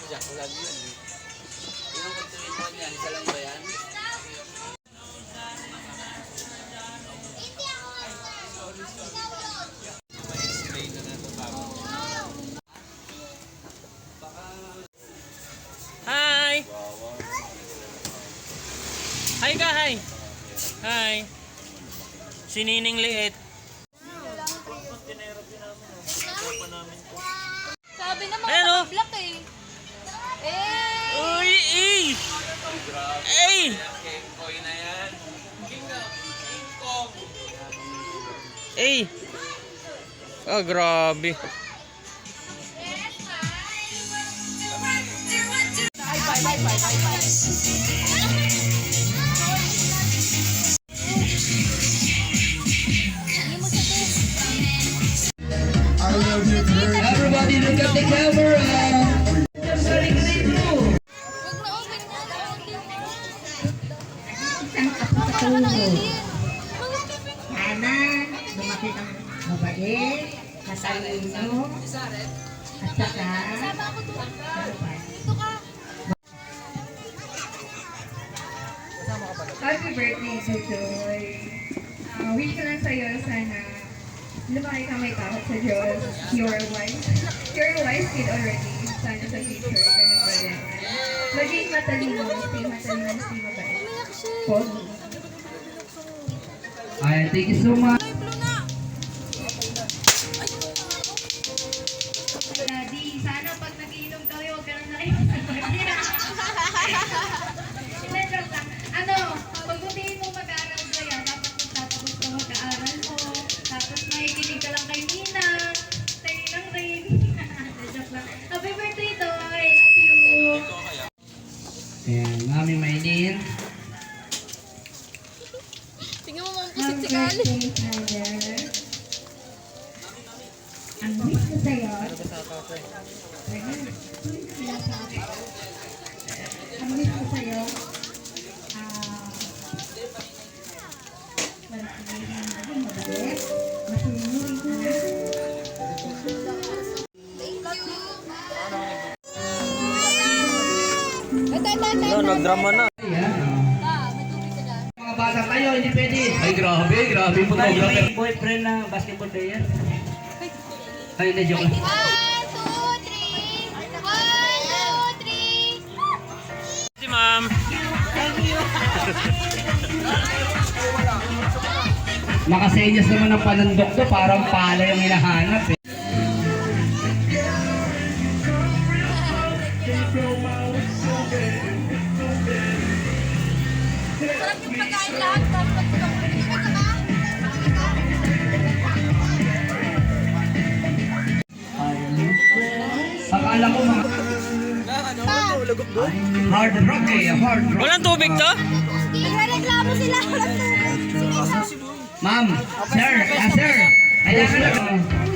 Jack lang yun. Yung kontuin yan, isa lang ba yan? Hi! Hi ka, hi! Hi! Si Nining Liit. Sabi naman Ayan, oh. black eh. Eh! Uy! Eh! Eh! King Koy na yan. King Kong. Eh! Oh, grabe. Everybody look at the camera. Sana lumaki ng mabait, matalino, at saka Happy birthday, Tutoy. Wish ko lang sa'yo, sana lumaki ka may takot sa Diyos. You're a wise kid already. Sana sa future, ganun pa rin. Maging matalino, stay mabait. Pogi. Ay, thank you so much. Daddy, sana pag nagiinom kami, huwag ka nang nakinig sa pagkira. Joke lang. Ano, pagbutihin mo mag-aaral ko yan, dapat magtatapos ka mag-aaral mo. Tapos makikinig ka lang kay Nina. Tayo lang rin. Joke lang. Happy birthday, Toy! Love you! Ayan, Mami Maylin. Tingnan mo mga pusit Happy si Kali. birthday, Tyler. Ang wish ko sa'yo. Ang wish ko sa'yo. Mabait. Masinurin ka na. No, nagdrama na. Ayan. May tubig ka dyan. Mga bata tayo, hindi pwede. Ay, grabe yung photographer. Boyfriend na basketball player. Ay, hindi, joke lang. 1, 2, 3. 1, 2, 3. Si Ma'am. Nakasenyas naman ng panandok to, parang pala yung hinahanap eh. Sarap yung pagkain lahat. Dapat tubig ka ba? Akala ko mga hard rock eh, hard rock. Walang tubig to? Nagreklamo sila. Walang tubig. Ma'am, sir, sir, kailangan na.